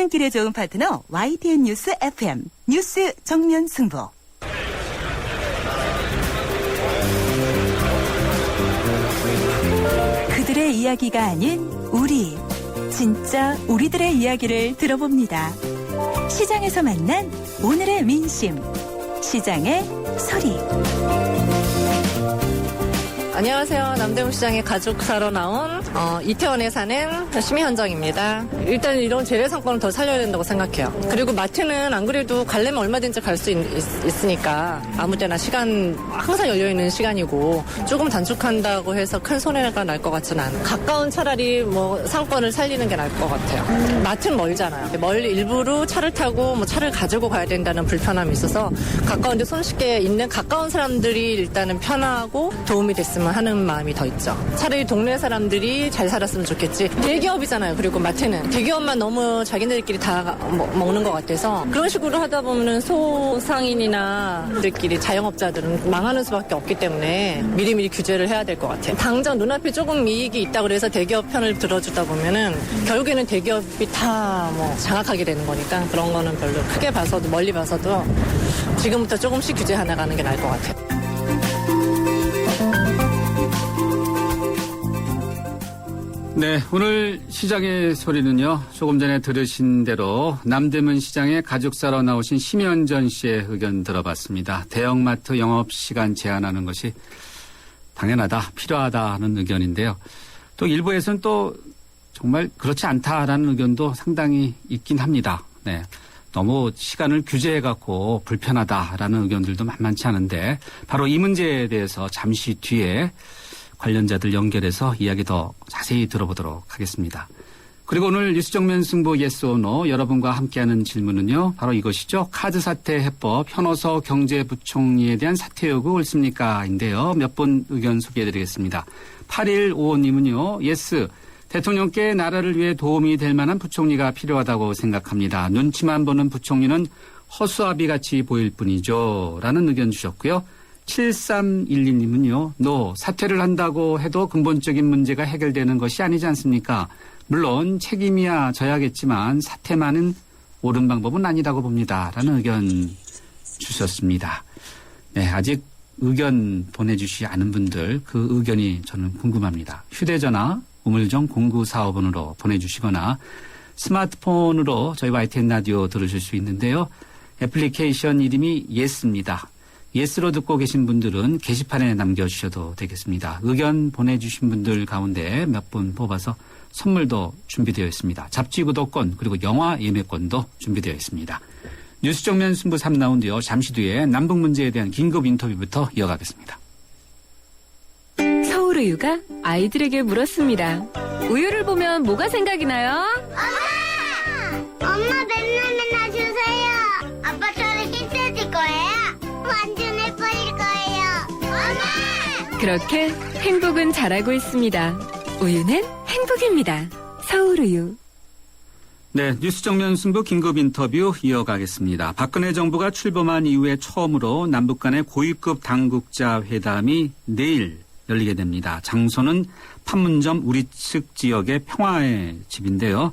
출근길에 좋은 파트너 YTN 뉴스 FM 뉴스 정면 승부. 그들의 이야기가 아닌 우리, 진짜 우리들의 이야기를 들어봅니다. 시장에서 만난 오늘의 민심, 시장의 소리. 안녕하세요. 남대문시장에 가족 사러 나온 이태원에 사는 심희현정입니다. 일단 이런 재래상권을 더 살려야 된다고 생각해요. 그리고 마트는 안 그래도 가려면 얼마든지 갈 수 있으니까 아무 때나 시간 항상 열려있는 시간이고 조금 단축한다고 해서 큰 손해가 날 것 같지는 않아요. 가까운 차라리 상권을 살리는 게 나을 것 같아요. 마트는 멀잖아요. 멀리 일부러 차를 타고 차를 가지고 가야 된다는 불편함이 있어서 가까운데 손쉽게 있는 가까운 사람들이 일단은 편하고 도움이 됐으면 하는 마음이 더 있죠. 차라리 동네 사람들이 잘 살았으면 좋겠지. 대기업이잖아요. 그리고 마트는 대기업만 너무 자기네들끼리 다 먹는 것 같아서 그런 식으로 하다 보면 소상인이나 들끼리 자영업자들은 망하는 수밖에 없기 때문에 미리미리 규제를 해야 될 것 같아요. 당장 눈앞에 조금 이익이 있다고 해서 대기업 편을 들어주다 보면은 결국에는 대기업이 다 장악하게 되는 거니까 그런 거는 별로 크게 봐서도 멀리 봐서도 지금부터 조금씩 규제해 나가는 게 나을 것 같아요. 네, 오늘 시장의 소리는요. 조금 전에 들으신 대로 남대문 시장에 가족 사러 나오신 심현전 씨의 의견 들어봤습니다. 대형마트 영업시간 제한하는 것이 당연하다, 필요하다는 의견인데요. 또 일부에서는 또 정말 그렇지 않다라는 의견도 상당히 있긴 합니다. 네, 너무 시간을 규제해갖고 불편하다라는 의견들도 만만치 않은데 바로 이 문제에 대해서 잠시 뒤에 관련자들 연결해서 이야기 더 자세히 들어보도록 하겠습니다. 그리고 오늘 뉴스 정면 승부 예스 오 노 여러분과 함께하는 질문은요. 바로 이것이죠. 카드 사태 해법 현호서 경제부총리에 대한 사퇴 요구 옳습니까? 인데요. 몇 분 의견 소개해드리겠습니다. 8155님은요. 예스. 대통령께 나라를 위해 도움이 될 만한 부총리가 필요하다고 생각합니다. 눈치만 보는 부총리는 허수아비같이 보일 뿐이죠. 라는 의견 주셨고요. 7312님은요. 사퇴를 한다고 해도 근본적인 문제가 해결되는 것이 아니지 않습니까? 물론 책임이야 져야겠지만 사퇴만은 옳은 방법은 아니라고 봅니다. 라는 의견 주셨습니다. 네, 아직 의견 보내주시지 않은 분들 그 의견이 저는 궁금합니다. 휴대전화 우물정 0945번으로 보내주시거나 스마트폰으로 저희 YTN 라디오 들으실 수 있는데요. 애플리케이션 이름이 예스입니다. 예스로 듣고 계신 분들은 게시판에 남겨주셔도 되겠습니다. 의견 보내주신 분들 가운데 몇 분 뽑아서 선물도 준비되어 있습니다. 잡지 구독권 그리고 영화 예매권도 준비되어 있습니다. 뉴스 정면 승부 3라운드요. 잠시 뒤에 남북 문제에 대한 긴급 인터뷰부터 이어가겠습니다. 서울우유가 아이들에게 물었습니다. 우유를 보면 뭐가 생각이 나요? 엄마! 엄마 맨날 주세요. 아빠처럼 힘내줄 거예요? 완전 예뻐질 거예요. 엄마! 그렇게 행복은 자라고 있습니다. 우유는 행복입니다. 서울우유. 네, 뉴스 정면 승부 긴급 인터뷰 이어가겠습니다. 박근혜 정부가 출범한 이후에 처음으로 남북 간의 고위급 당국자 회담이 내일 열리게 됩니다. 장소는 판문점 우리측 지역의 평화의 집인데요.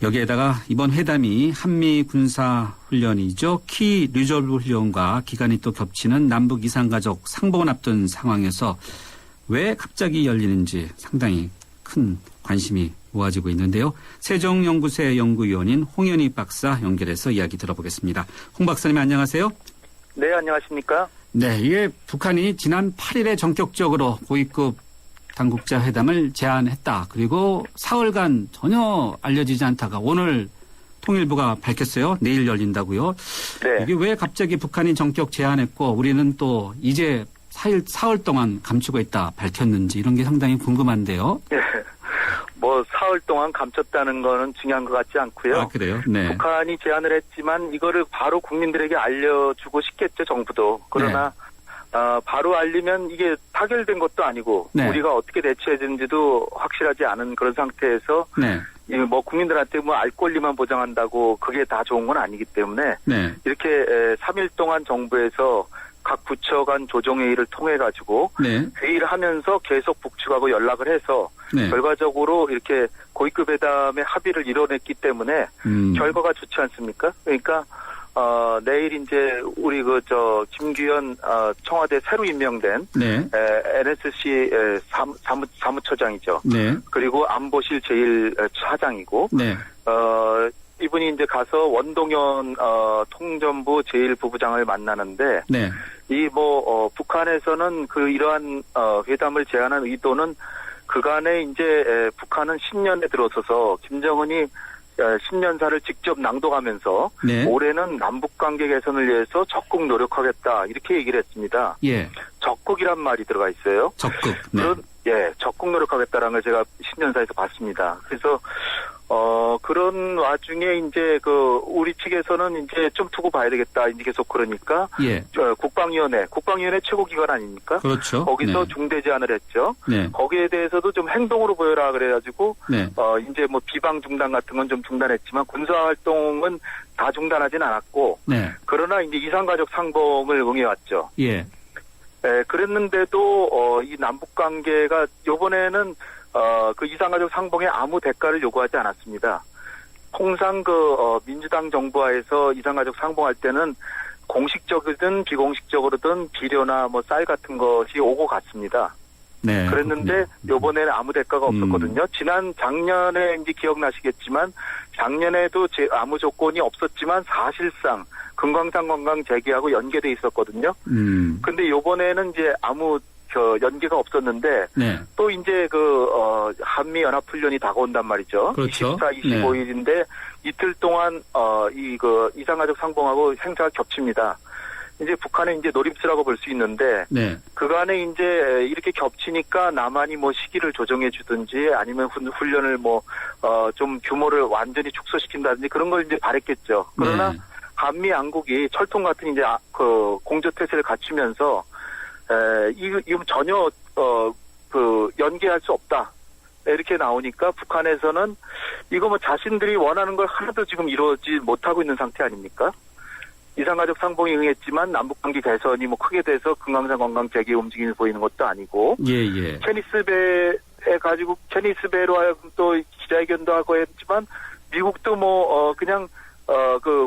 여기에다가 이번 회담이 한미 군사훈련이죠. 키 리졸브 훈련과 기간이 또 겹치는 남북 이산가족 상봉을 앞둔 상황에서 왜 갑자기 열리는지 상당히 큰 관심이 모아지고 있는데요. 세종연구소의 연구위원인 홍현희 박사 연결해서 이야기 들어보겠습니다. 홍 박사님 안녕하세요. 네, 안녕하십니까? 네, 이게 북한이 지난 8일에 전격적으로 고위급 당국자 회담을 제안했다. 그리고 사흘간 전혀 알려지지 않다가 오늘 통일부가 밝혔어요. 내일 열린다고요. 네. 이게 왜 갑자기 북한이 전격 제안했고 우리는 또 이제 사흘 동안 감추고 있다 밝혔는지 이런 게 상당히 궁금한데요. 네. 사흘 동안 감췄다는 거는 중요한 것 같지 않고요. 아, 그래요? 네. 북한이 제안을 했지만 이거를 바로 국민들에게 알려주고 싶겠죠, 정부도. 그러나 바로 알리면 이게 타결된 것도 아니고 네. 우리가 어떻게 대처해야 되는지도 확실하지 않은 그런 상태에서 네. 국민들한테 알 권리만 보장한다고 그게 다 좋은 건 아니기 때문에 네. 이렇게 3일 동안 정부에서 각 부처 간 조정회의를 통해 가지고 네. 회의를 하면서 계속 북측하고 연락을 해서 네. 결과적으로 이렇게 고위급 회담의 합의를 이뤄냈기 때문에 결과가 좋지 않습니까? 그러니까 내일 이제 우리 김규현 청와대 새로 임명된 네. NSC 사무처장이죠. 네. 그리고 안보실 제1차장이고 네. 이분이 이제 가서 원동현 통전부 제1부부장을 만나는데 네. 북한에서는 이러한 회담을 제안한 의도는 그간에 이제 북한은 10년에 들어서서 김정은이 10년사를 직접 낭독하면서 네. 올해는 남북관계 개선을 위해서 적극 노력하겠다 이렇게 얘기를 했습니다. 예. 적극이란 말이 들어가 있어요. 적극. 네. 적극 노력하겠다라는 걸 제가 10년사에서 봤습니다. 그래서 그런 와중에 이제 우리 측에서는 이제 좀 두고 봐야 되겠다 이제 계속 그러니까 예. 국방위원회 최고기관 아닙니까? 그렇죠. 거기서 네. 중대 제안을 했죠. 네. 거기에 대해서도 좀 행동으로 보여라 그래가지고 네. 이제 비방 중단 같은 건 좀 중단했지만 군사 활동은 다 중단하진 않았고 네. 그러나 이제 이산가족 상봉을 응해왔죠. 예. 그랬는데도 이 남북 관계가 이번에는 그 이산가족 상봉에 아무 대가를 요구하지 않았습니다. 통상 민주당 정부하에서 이산가족 상봉할 때는 공식적이든 비공식적으로든 비료나 쌀 같은 것이 오고 갔습니다. 네. 그랬는데 요번에는 아무 대가가 없었거든요. 작년에 이제 기억나시겠지만 작년에도 아무 조건이 없었지만 사실상 금강산 관광 재개하고 연계돼 있었거든요. 근데 요번에는 이제 아무 연계가 없었는데 네. 또 이제 한미 연합 훈련이 다가온단 말이죠. 그렇죠. 24, 25일인데 이틀 동안 이산가족 상봉하고 행사가 겹칩니다. 이제 북한의 이제 노림수라고 볼 수 있는데 네. 그간에 이제 이렇게 겹치니까 남한이 시기를 조정해 주든지 아니면 훈련을 좀 규모를 완전히 축소시킨다든지 그런 걸 이제 바랬겠죠. 그러나 네. 한미 양국이 철통 같은 이제 공조태세를 갖추면서 이거 전혀 연계할 수 없다. 이렇게 나오니까 북한에서는 이거 자신들이 원하는 걸 하나도 지금 이루어지 못하고 있는 상태 아닙니까? 이산가족 상봉이 응했지만 남북관계 개선이 크게 돼서 금강산 관광 재개 움직임이 보이는 것도 아니고 예. 테니스배로 하여금 또 기자회견도 하고 했지만 미국도 그냥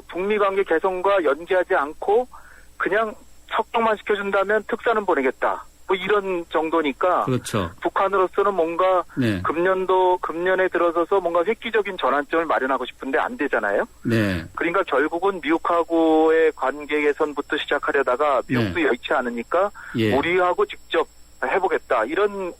북미 관계 개선과 연계하지 않고 그냥 척도만 시켜준다면 특사는 보내겠다. 이런 정도니까 그렇죠. 북한으로서는 뭔가 네. 금년에 들어서서 뭔가 획기적인 전환점을 마련하고 싶은데 안 되잖아요. 네. 그러니까 결국은 미국하고의 관계 개선부터 시작하려다가 미국도 여의치 않으니까 예. 우리하고 직접 해보겠다 이런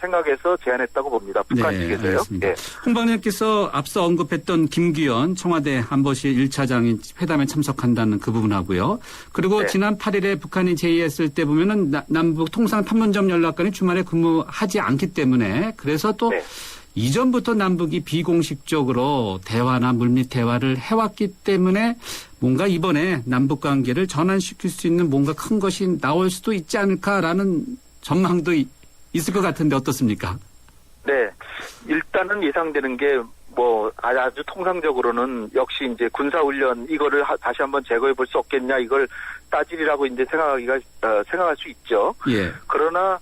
생각에서 제안했다고 봅니다. 북한 측에서요. 알겠습니다. 예. 홍 박사님께서 앞서 언급했던 김규현 청와대 안보실 1차장이 회담에 참석한다는 그 부분하고요. 그리고 네. 지난 8일에 북한이 제의했을 때 보면은 남북 통상 판문점 연락관이 주말에 근무하지 않기 때문에 그래서 또 네. 이전부터 남북이 비공식적으로 대화나 물밑 대화를 해왔기 때문에 뭔가 이번에 남북 관계를 전환시킬 수 있는 뭔가 큰 것이 나올 수도 있지 않을까라는 전망도 있을 것 같은데 어떻습니까? 네. 일단은 예상되는 게 아주 통상적으로는 역시 이제 군사훈련 이거를 다시 한번 제거해 볼 수 없겠냐 이걸 따지리라고 이제 생각할 수 있죠. 예. 그러나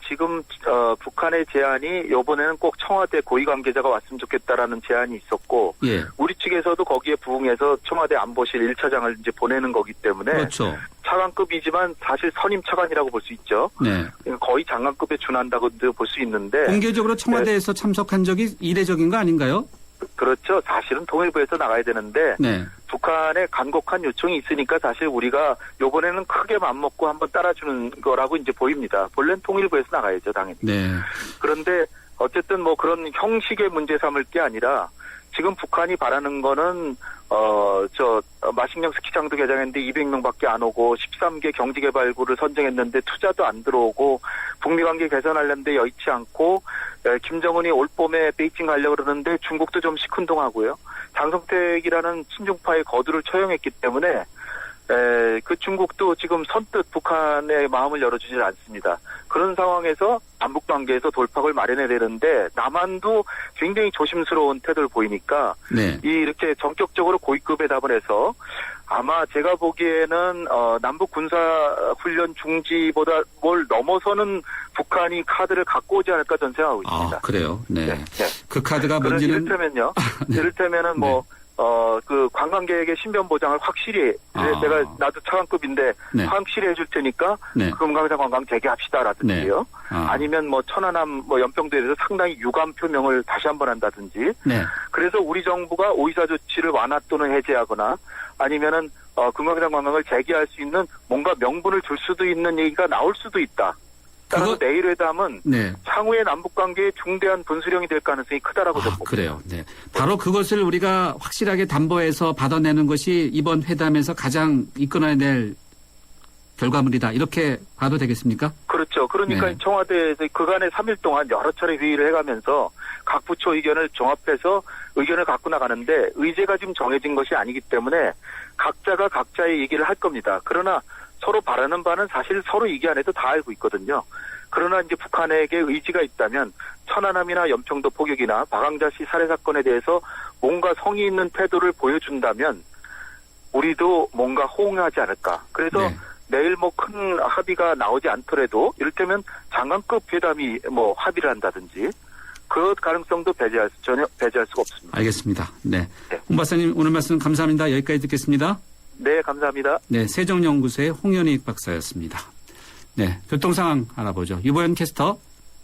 지금 북한의 제안이 이번에는 꼭 청와대 고위 관계자가 왔으면 좋겠다라는 제안이 있었고 예. 우리 측에서도 거기에 부응해서 청와대 안보실 1차장을 이제 보내는 거기 때문에 그렇죠. 차관급이지만 사실 선임 차관이라고 볼 수 있죠. 네. 거의 장관급에 준한다고 볼 수 있는데 공개적으로 청와대에서 참석한 적이 이례적인 거 아닌가요? 그렇죠. 사실은 통일부에서 나가야 되는데 네. 북한의 간곡한 요청이 있으니까 사실 우리가 이번에는 크게 맘먹고 한번 따라주는 거라고 이제 보입니다. 본래는 통일부에서 나가야죠, 당연히. 네. 그런데 어쨌든 그런 형식의 문제 삼을 게 아니라 지금 북한이 바라는 거는 마식령 스키장도 개장했는데 200명밖에 안 오고 13개 경제개발구를 선정했는데 투자도 안 들어오고 북미 관계 개선하려는데 여의치 않고 김정은이 올 봄에 베이징 가려고 그러는데 중국도 좀 시큰둥하고요. 장성택이라는 친중파의 거두를 처형했기 때문에 그 중국도 지금 선뜻 북한의 마음을 열어주질 않습니다. 그런 상황에서 남북 관계에서 돌파구를 마련해야 되는데 남한도 굉장히 조심스러운 태도를 보이니까 네. 이렇게 전격적으로 고위급에 답을 해서 아마 제가 보기에는 남북 군사 훈련 중지보다 뭘 넘어서는 북한이 카드를 갖고 오지 않을까 저는 생각하고 있습니다. 아, 그래요. 네. 네. 그 카드가 뭔지는 이를테면요. 네. 이를테면은 뭐 그 관광객의 신변 보장을 확실히 내가 나도 차관급인데 네. 확실히 해줄 테니까 네. 금강산 관광 재개합시다라든지요. 네. 아니면 뭐 천안함 뭐 연평도에 대해서 상당히 유감 표명을 다시 한번 한다든지. 네. 그래서 우리 정부가 오이사 조치를 완화 또는 해제하거나 아니면은 금강산 관광을 재개할 수 있는 뭔가 명분을 줄 수도 있는 얘기가 나올 수도 있다. 따라서 내일 회담은 네. 향후의 남북관계의 중대한 분수령이 될 가능성이 크다라고 저는 봅니다. 그래요. 네. 바로 그것을 우리가 확실하게 담보해서 받아내는 것이 이번 회담에서 가장 이끌어야 될 결과물이다. 이렇게 봐도 되겠습니까? 그렇죠. 그러니까 네. 청와대에서 그간의 3일 동안 여러 차례 회의를 해가면서 각 부처 의견을 종합해서 의견을 갖고 나가는데 의제가 지금 정해진 것이 아니기 때문에 각자가 각자의 얘기를 할 겁니다. 그러나 서로 바라는 바는 사실 서로 얘기 안 해도 다 알고 있거든요. 그러나 이제 북한에게 의지가 있다면 천안함이나 연평도 포격이나 박항자 씨 살해 사건에 대해서 뭔가 성의 있는 태도를 보여준다면 우리도 뭔가 호응하지 않을까. 그래서 네. 내일 뭐 큰 합의가 나오지 않더라도 이를테면 장관급 회담이 뭐 합의를 한다든지 그 가능성도 전혀 배제할 수가 없습니다. 알겠습니다. 네. 네. 홍 박사님 오늘 말씀 감사합니다. 여기까지 듣겠습니다. 네, 감사합니다. 네, 세종연구소의 홍연익 박사였습니다. 네, 교통 상황 알아보죠. 유보연 캐스터.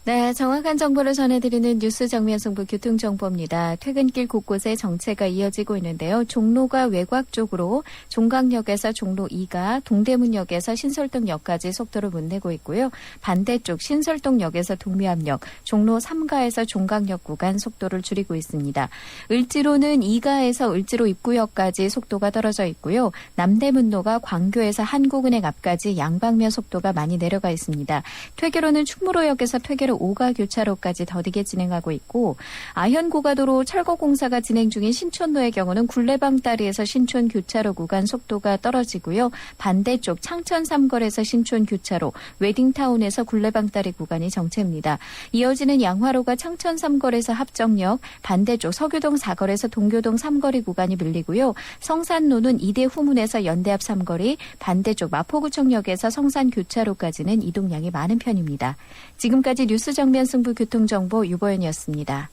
네, 정확한 정보를 전해드리는 뉴스 정면 승부 교통정보입니다. 퇴근길 곳곳에 정체가 이어지고 있는데요. 종로가 외곽 쪽으로 종강역에서 종로 2가 동대문역에서 신설동역까지 속도를 못 내고 있고요. 반대쪽 신설동역에서 동묘암역, 종로 3가에서 종강역 구간 속도를 줄이고 있습니다. 을지로는 2가에서 을지로 입구역까지 속도가 떨어져 있고요. 남대문로가 광교에서 한국은행 앞까지 양방면 속도가 많이 내려가 있습니다. 퇴계로는 충무로역에서 퇴계로 5가 교차로까지 더디게 진행하고 있고 아현고가도로 철거 공사가 진행 중인 신촌로의 경우는 굴레방다리에서 신촌 교차로 구간 속도가 떨어지고요. 반대쪽 창천 3거리에서 신촌 교차로, 웨딩타운에서 굴레방다리 구간이 정체입니다. 이어지는 양화로가 창천 3거리에서 합정역, 반대쪽 서교동 4거리에서 동교동 3거리 구간이 밀리고요. 성산로는 이대 후문에서 연대 앞 3거리, 반대쪽 마포구청역에서 성산 교차로까지는 이동량이 많은 편입니다. 지금까지 뉴스 정면 승부 교통정보 유보연이었습니다.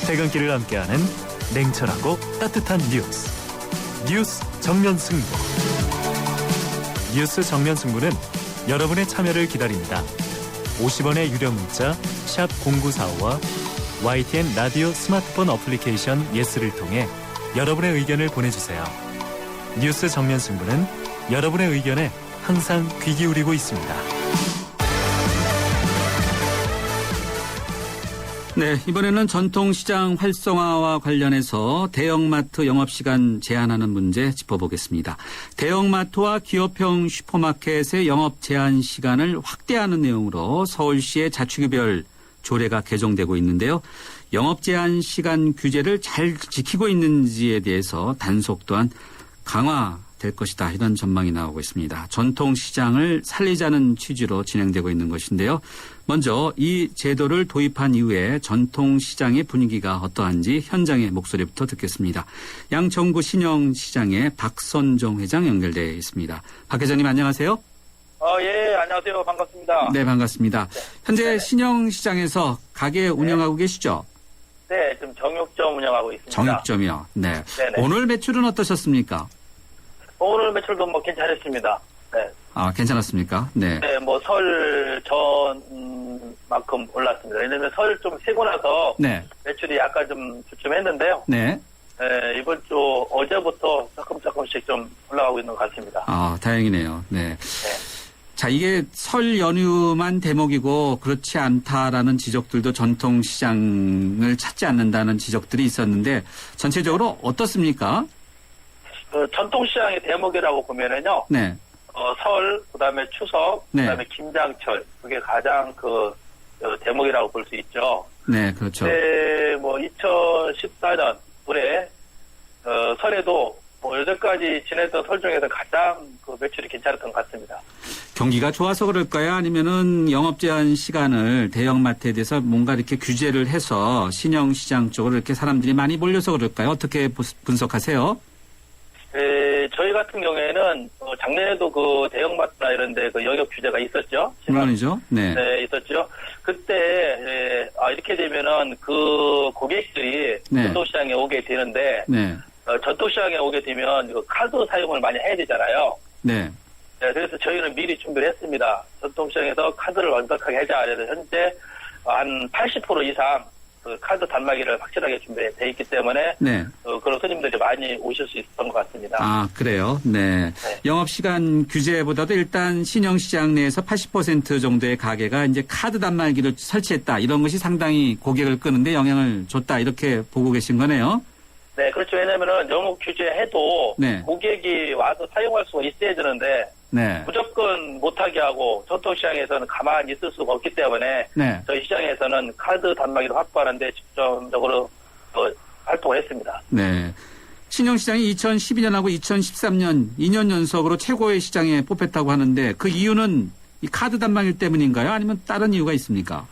퇴근길을 함께하는 냉철하고 따뜻한 뉴스 정면 승부. 뉴스 정면 승부는 여러분의 참여를 기다립니다. 50원의 유료 문자 샵 0945와 YTN 라디오 스마트폰 어플리케이션 예스를 통해 여러분의 의견을 보내주세요. 뉴스 정면 승부는 여러분의 의견에 항상 귀 기울이고 있습니다. 네, 이번에는 전통시장 활성화와 관련해서 대형마트 영업시간 제한하는 문제 짚어보겠습니다. 대형마트와 기업형 슈퍼마켓의 영업 제한 시간을 확대하는 내용으로 서울시의 자치구별 조례가 개정되고 있는데요. 영업 제한 시간 규제를 잘 지키고 있는지에 대해서 단속 또한 강화될 것이다. 이런 전망이 나오고 있습니다. 전통시장을 살리자는 취지로 진행되고 있는 것인데요. 먼저 이 제도를 도입한 이후에 전통시장의 분위기가 어떠한지 현장의 목소리부터 듣겠습니다. 양천구 신영시장의 박선종 회장 연결되어 있습니다. 박 회장님 안녕하세요. 예, 안녕하세요. 반갑습니다. 네, 반갑습니다. 현재 네네. 신영시장에서 가게 운영하고 계시죠? 네, 지금 정육점 운영하고 있습니다. 정육점이요. 네. 네네. 오늘 매출은 어떠셨습니까? 오늘 매출도 뭐 괜찮았습니다. 네. 아, 괜찮았습니까? 네. 네, 뭐 설 전만큼 올랐습니다. 왜냐면 설 좀 쉬고 나서 네. 매출이 약간 좀 주춤했는데요. 네. 네, 이번 주 어제부터 조금씩 좀 올라가고 있는 것 같습니다. 아, 다행이네요. 네. 자, 이게 설 연휴만 대목이고 그렇지 않다라는 지적들도 전통시장을 찾지 않는다는 지적들이 있었는데 전체적으로 어떻습니까? 전통시장의 대목이라고 보면은요. 네. 설, 그다음에 추석, 네. 그다음에 김장철, 그게 가장 대목이라고 볼 수 있죠. 네, 그렇죠. 네, 뭐 2014년 올해 설에도 뭐 여태까지 지냈던 설 중에서 가장 그 매출이 괜찮았던 것 같습니다. 경기가 좋아서 그럴까요? 아니면은 영업 제한 시간을 대형마트에 대해서 뭔가 이렇게 규제를 해서 신형시장 쪽으로 이렇게 사람들이 많이 몰려서 그럴까요? 어떻게 분석하세요? 저희 같은 경우에는 작년에도 그 대형마트나 이런데 그 영역 규제가 있었죠. 물론이죠. 네. 네, 있었죠. 그때 이렇게 되면은 그 고객들이 네. 전통시장에 오게 되는데 네. 전통시장에 오게 되면 그 카드 사용을 많이 해야 되잖아요. 네. 네, 그래서 저희는 미리 준비를 했습니다. 전통시장에서 카드를 완벽하게 해자. 그래서 현재 한 80% 이상 그 카드 단말기를 확실하게 준비되어 있기 때문에 네. 그런 손님들이 많이 오실 수 있었던 것 같습니다. 아, 그래요? 네. 네. 영업시간 규제보다도 일단 신형시장 내에서 80% 정도의 가게가 이제 카드 단말기를 설치했다. 이런 것이 상당히 고객을 끄는데 영향을 줬다. 이렇게 보고 계신 거네요. 네, 그렇죠. 왜냐면은 영업 규제해도 네. 고객이 와서 사용할 수가 있어야 되는데 네. 무조건 못하게 하고 전통시장에서는 가만히 있을 수가 없기 때문에 네. 저희 시장에서는 카드 단말기를 확보하는데 집중적으로 활동을 했습니다. 네. 신형시장이 2012년하고 2013년 2년 연속으로 최고의 시장에 뽑혔다고 하는데 그 이유는 이 카드 단말기 때문인가요? 아니면 다른 이유가 있습니까?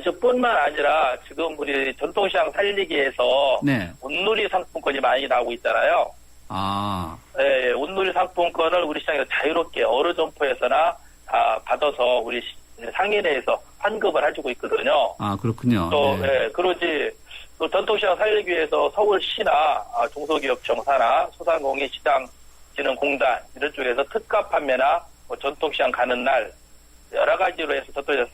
저뿐만 아니라 지금 우리 전통시장 살리기 위해서 네. 온누리 상품권이 많이 나오고 있잖아요. 아, 네, 온누리 상품권을 우리 시장에서 자유롭게 어느 점포에서나 다 받아서 우리 상인 내에서 환급을 해주고 있거든요. 아, 그렇군요. 또 네. 그러지 또 전통시장 살리기 위해서 서울시나 중소기업청사나 소상공인시장진흥공단 이런 쪽에서 특가 판매나 전통시장 가는 날 여러 가지로 해서 전통시장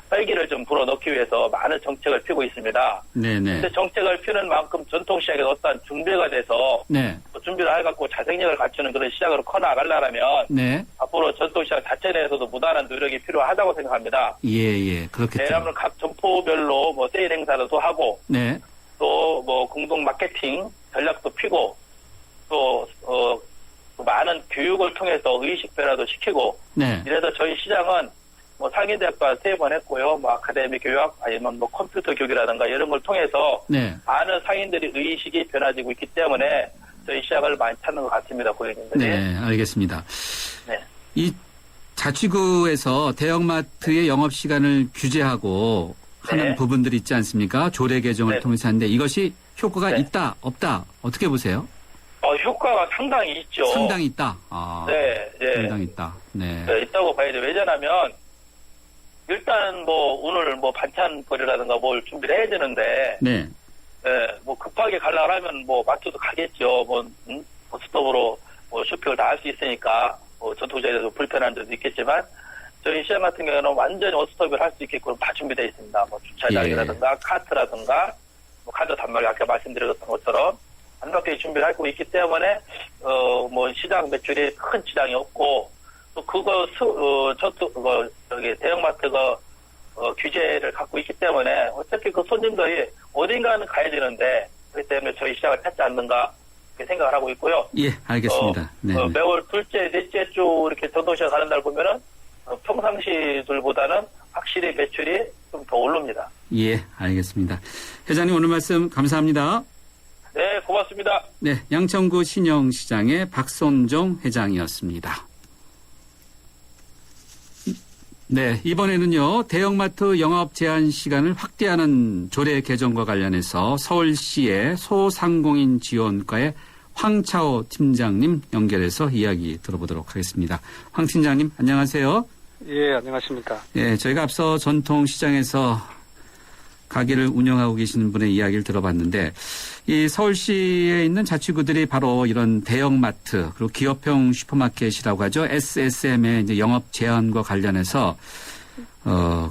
살기를 좀 불어넣기 위해서 많은 정책을 펴고 있습니다. 네네. 근데 정책을 펴는 만큼 전통시장에 어떤 준비가 돼서 네. 준비를 해갖고 자생력을 갖추는 그런 시장으로 커나가려면 네. 앞으로 전통시장 자체 내에서도 무단한 노력이 필요하다고 생각합니다. 예, 그렇겠죠. 왜냐하면 각 점포별로 뭐 세일 행사도 하고 네. 또 뭐 공동 마케팅 전략도 피고 또 많은 교육을 통해서 의식 변화도 시키고 네. 이래서 저희 시장은 뭐 상위대학과 3번 했고요. 뭐 아카데미 교육 아니면 뭐 컴퓨터 교육이라든가 이런 걸 통해서 네. 많은 상인들이 의식이 변화지고 있기 때문에 저희 시장을 많이 찾는 것 같습니다. 고객님들이. 네, 알겠습니다. 네. 이 자치구에서 대형마트의 영업시간을 규제하고 하는 네. 부분들이 있지 않습니까? 조례 개정을 네. 통해서 하는데 이것이 효과가 네. 있다, 없다. 어떻게 보세요? 효과가 상당히 있죠. 상당히 있다. 아, 네, 네. 상당히 있다. 네. 네, 있다고 봐야죠. 왜냐하면 일단 뭐 오늘 뭐 반찬거리라든가 뭘 준비를 해야 되는데 네. 뭐 급하게 가려면 뭐 마트도 가겠죠. 뭐 스톱으로 뭐 쇼핑을 다 할 수 있으니까 뭐 전통시장에서 불편한 점도 있겠지만 저희 시장 같은 경우는 완전히 원스톱을 할 수 있게끔 다 준비되어 있습니다. 뭐 주차장이라든가 카트라든가 뭐 카드 단말기 아까 말씀드렸던 것처럼 완벽하게 준비를 하고 있기 때문에 뭐 시장 매출이 큰 지장이 없고 또 그거 저기 대형마트가 규제를 갖고 있기 때문에 어차피 그 손님들이 어딘가는 가야 되는데 그렇기 때문에 저희 시장을 찾지 않는가 이렇게 생각을 하고 있고요. 예, 알겠습니다. 네. 매월 둘째, 넷째 주 이렇게 전통시장 가는 날 보면은 평상시들보다는 확실히 매출이 좀 더 오릅니다. 예, 알겠습니다. 회장님 오늘 말씀 감사합니다. 네, 고맙습니다. 네, 양천구 신영시장의 박선종 회장이었습니다. 네, 이번에는요, 대형마트 영업 제한 시간을 확대하는 조례 개정과 관련해서 서울시의 소상공인 지원과의 황차호 팀장님 연결해서 이야기 들어보도록 하겠습니다. 황 팀장님, 안녕하세요. 예, 안녕하십니까. 예, 저희가 앞서 전통시장에서 가게를 운영하고 계시는 분의 이야기를 들어봤는데, 이 서울시에 있는 자치구들이 바로 이런 대형마트, 그리고 기업형 슈퍼마켓이라고 하죠. SSM의 이제 영업 제한과 관련해서,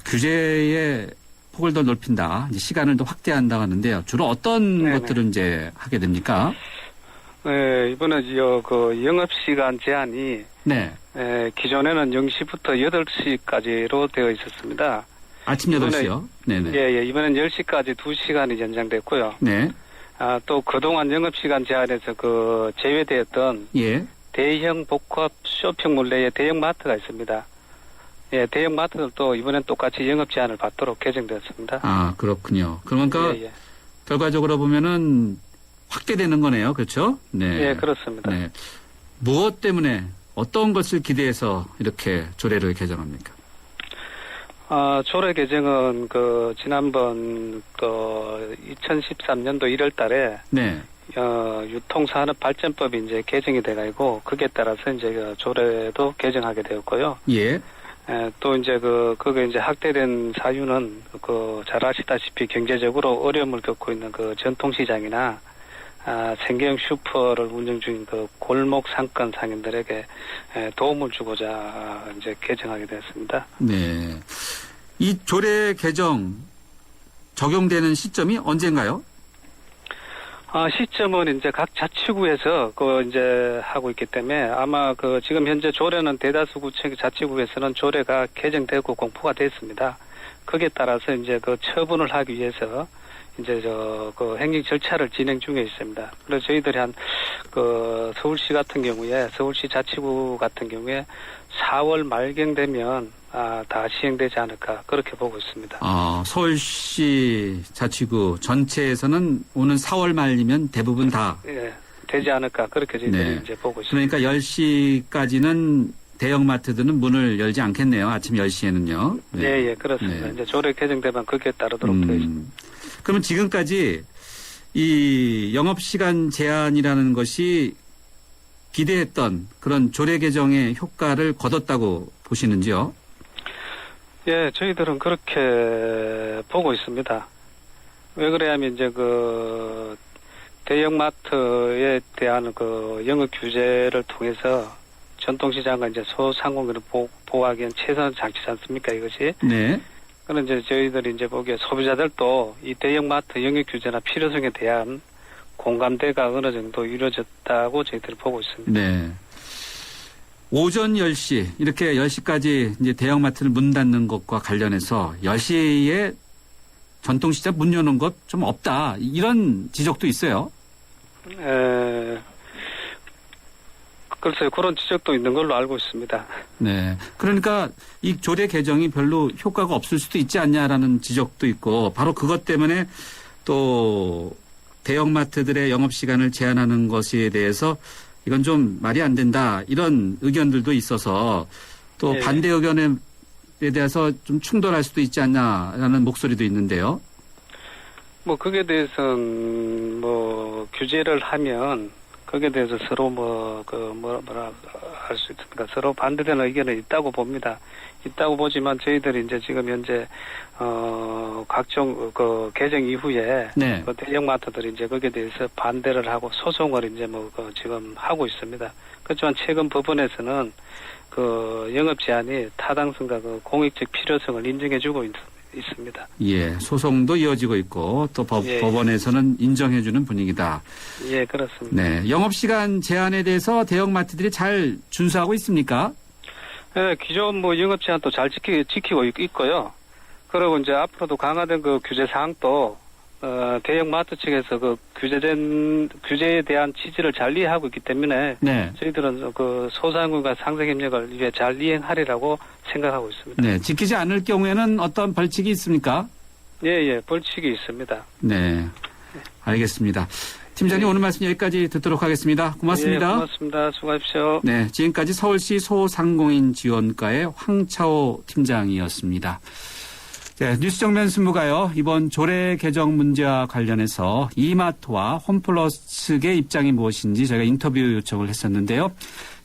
규제의 폭을 더 넓힌다, 이제 시간을 더 확대한다고 하는데요. 주로 어떤 네네. 것들을 이제 하게 됩니까? 네, 이번에 그 영업시간 제한이 네. 기존에는 0시부터 8시까지로 되어 있었습니다. 아침 8시요? 네네. 예, 이번엔 10시까지 2시간이 연장됐고요. 네. 또 그동안 영업시간 제한에서 그 제외되었던 예. 대형 복합 쇼핑몰 내에 대형마트가 있습니다. 예, 대형마트들도 이번엔 똑같이 영업 제한을 받도록 개정되었습니다. 아, 그렇군요. 그러니까 예. 결과적으로 보면은 확대되는 거네요. 그렇죠? 네. 예, 그렇습니다. 네. 무엇 때문에 어떤 것을 기대해서 이렇게 조례를 개정합니까? 조례 개정은 지난번 2013년도 1월 달에 네. 유통산업발전법이 이제 개정이 돼가지고 거기에 따라서 이제 조례도 개정하게 되었고요. 예. 또 이제 그게 이제 확대된 사유는 잘 아시다시피 경제적으로 어려움을 겪고 있는 전통시장이나 생계형 슈퍼를 운영 중인 골목 상권 상인들에게 도움을 주고자 이제 개정하게 되었습니다. 네. 이 조례 개정 적용되는 시점이 언젠가요? 시점은 이제 각 자치구에서 이제 하고 있기 때문에 아마 지금 현재 조례는 대다수 구청 자치구에서는 조례가 개정되고 공포가 됐습니다. 거기에 따라서 이제 처분을 하기 위해서 이제 행정 절차를 진행 중에 있습니다. 그래서 저희들이 서울시 같은 경우에 서울시 자치구 같은 경우에 4월 말경 되면 다 시행되지 않을까 그렇게 보고 있습니다. 서울시 자치구 전체에서는 오는 4월 말이면 대부분 다 되지 않을까 그렇게 저희들이 이제 보고 있습니다. 그러니까 10시까지는 대형마트들은 문을 열지 않겠네요. 아침 10시에는요. 네, 그렇습니다. 이제 조례 개정되면 거기에 따르도록 되어 있습니다. 그러면 지금까지 이 영업시간 제한이라는 것이 기대했던 그런 조례 개정의 효과를 거뒀다고 보시는지요? 예, 저희들은 그렇게 보고 있습니다. 왜 그래야면 이제 대형마트에 대한 영업 규제를 통해서 전통시장과 이제 소상공인을 보호하기엔 최선의 장치지 않습니까, 이것이? 네. 그런 이제 저희들이 이제 보기에 소비자들도 이 대형마트 영업 규제나 필요성에 대한 공감대가 어느 정도 이루어졌다고 저희들이 보고 있습니다. 네. 오전 10시, 이렇게 10시까지 이제 대형마트를 문 닫는 것과 관련해서 10시에 전통시장 문 여는 것 좀 없다. 이런 지적도 있어요. 글쎄요, 그런 지적도 있는 걸로 알고 있습니다. 네. 그러니까 이 조례 개정이 별로 효과가 없을 수도 있지 않냐라는 지적도 있고, 바로 그것 때문에 또 대형마트들의 영업시간을 제한하는 것에 대해서 이건 좀 말이 안 된다, 이런 의견들도 있어서 또 반대 의견에 대해서 좀 충돌할 수도 있지 않냐라는 목소리도 있는데요. 거기에 대해서는 규제를 하면 거기에 대해서 서로 뭐라 할 수 있습니까? 서로 반대되는 의견은 있다고 봅니다. 있다고 보지만 저희들이 이제 지금 현재 각종 개정 이후에 대형마트들이 이제 거기에 대해서 반대를 하고 소송을 이제 지금 하고 있습니다. 그렇지만 최근 법원에서는 영업 제한이 타당성과 공익적 필요성을 인정해주고 있습니다. 예, 소송도 이어지고 있고 또 법원에서는 인정해주는 분위기다. 예, 그렇습니다. 네, 영업시간 제한에 대해서 대형마트들이 잘 준수하고 있습니까? 네, 기존 영업 제한도 잘 지키고 있고요. 그리고 이제 앞으로도 강화된 규제 사항도 대형마트 측에서 규제에 대한 취지를 잘 이해하고 있기 때문에 저희들은 소상공인과 상생협력을 위해 잘 이행하리라고 생각하고 있습니다. 네, 지키지 않을 경우에는 어떤 벌칙이 있습니까? 예, 벌칙이 있습니다. 네, 알겠습니다. 팀장님 오늘 말씀 여기까지 듣도록 하겠습니다. 고맙습니다. 예, 고맙습니다. 수고하십시오. 네, 지금까지 서울시 소상공인 지원과의 황차호 팀장이었습니다. 네, 뉴스 정면 승부가요. 이번 조례 개정 문제와 관련해서 이마트와 홈플러스 측의 입장이 무엇인지 저희가 인터뷰 요청을 했었는데요.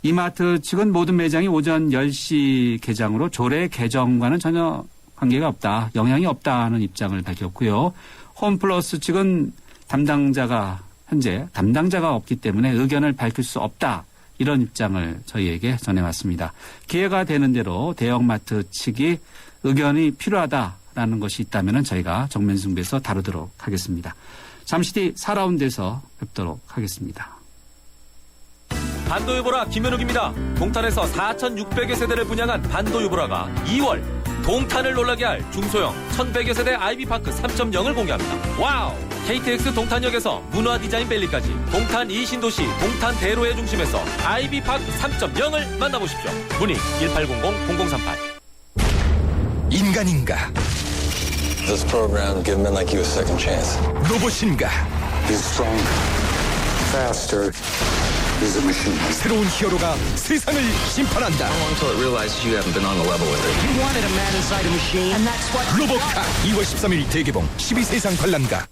이마트 측은 모든 매장이 오전 10시 개장으로 조례 개정과는 전혀 관계가 없다, 영향이 없다 하는 입장을 밝혔고요. 홈플러스 측은 현재 담당자가 없기 때문에 의견을 밝힐 수 없다, 이런 입장을 저희에게 전해왔습니다. 기회가 되는 대로 대형마트 측이 의견이 필요하다라는 것이 있다면 저희가 정면승부에서 다루도록 하겠습니다. 잠시 뒤 4라운드에서 뵙도록 하겠습니다. 반도유보라 김현욱입니다. 동탄에서 4,600여 세대를 분양한 반도유보라가 2월 동탄을 놀라게 할 중소형 1,100여 세대 아이비파크 3.0을 공개합니다. 와우! KTX 동탄역에서 문화디자인밸리까지 동탄 이신도시 동탄 대로의 중심에서 아이비파크 3.0을 만나보십시오. 문의 1800-0038. 인간인가? This program give men like you a second chance. 로봇인가? Be stronger, faster, He's a machine. 새로운 히어로가 세상을 심판한다. Until it realizes you haven't been on the level with it. You wanted a man inside a machine, and that's what. 로봇카 2월 13일 대개봉 12세상 관람가.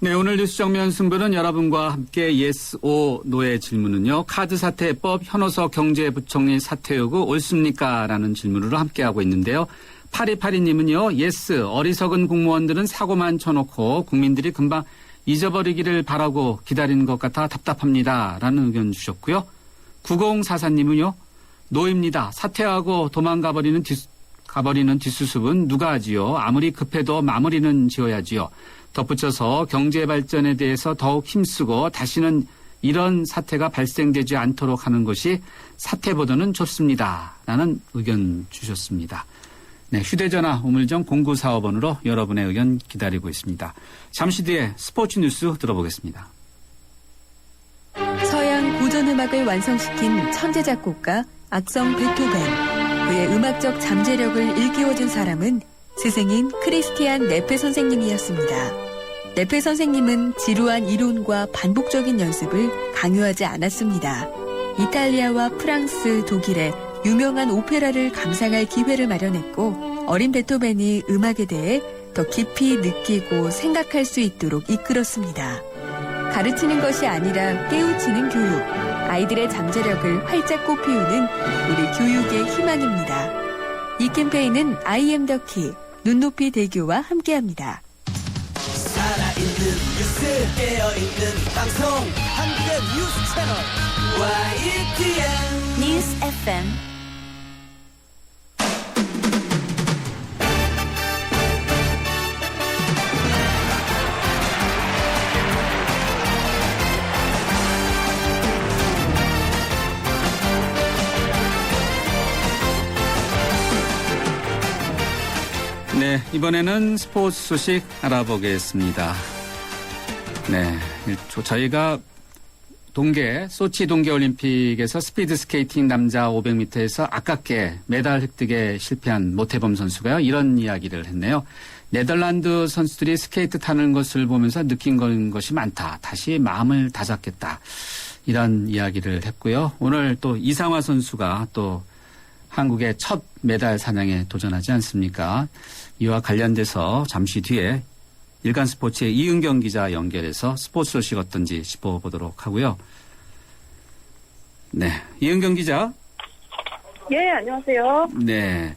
네, 오늘 뉴스 정면 승부는 여러분과 함께 yes, o, no의 질문은요. 카드 사퇴법 현호석 경제부총리 사퇴 요구 옳습니까? 라는 질문으로 함께하고 있는데요. 8282님은요. yes, 어리석은 공무원들은 사고만 쳐놓고 국민들이 금방 잊어버리기를 바라고 기다리는 것 같아 답답합니다. 라는 의견 주셨고요. 9044님은요. no입니다. 사퇴하고 도망가버리는 뒷수습은 누가 하지요? 아무리 급해도 마무리는 지어야지요. 덧붙여서 경제 발전에 대해서 더욱 힘쓰고 다시는 이런 사태가 발생되지 않도록 하는 것이 사태보다는 좋습니다. 라는 의견 주셨습니다. 네, 휴대전화 우물정 0945번으로 여러분의 의견 기다리고 있습니다. 잠시 뒤에 스포츠 뉴스 들어보겠습니다. 서양 고전음악을 완성시킨 천재 작곡가 악성 베토벤. 그의 음악적 잠재력을 일깨워준 사람은 스승인 크리스티안 네페 선생님이었습니다. 네페 선생님은 지루한 이론과 반복적인 연습을 강요하지 않았습니다. 이탈리아와 프랑스, 독일의 유명한 오페라를 감상할 기회를 마련했고 어린 베토벤이 음악에 대해 더 깊이 느끼고 생각할 수 있도록 이끌었습니다. 가르치는 것이 아니라 깨우치는 교육, 아이들의 잠재력을 활짝 꽃피우는 우리 교육의 희망입니다. 이 캠페인은 I am the key, 눈높이 대교와 함께합니다. 살아있는 뉴스, 깨어있는 방송, 한국의 뉴스 채널 YTN 뉴스 FM. 네, 이번에는 스포츠 소식 알아보겠습니다. 네, 저희가 소치 동계올림픽에서 스피드 스케이팅 남자 500m에서 아깝게 메달 획득에 실패한 모태범 선수가요, 이런 이야기를 했네요. 네덜란드 선수들이 스케이트 타는 것을 보면서 느낀 것이 많다. 다시 마음을 다잡겠다. 이런 이야기를 했고요. 오늘 또 이상화 선수가 또 한국의 첫 메달 사냥에 도전하지 않습니까? 이와 관련돼서 잠시 뒤에 일간스포츠의 이은경 기자 연결해서 스포츠 소식 어떤지 짚어보도록 하고요. 네, 이은경 기자. 예, 안녕하세요. 네,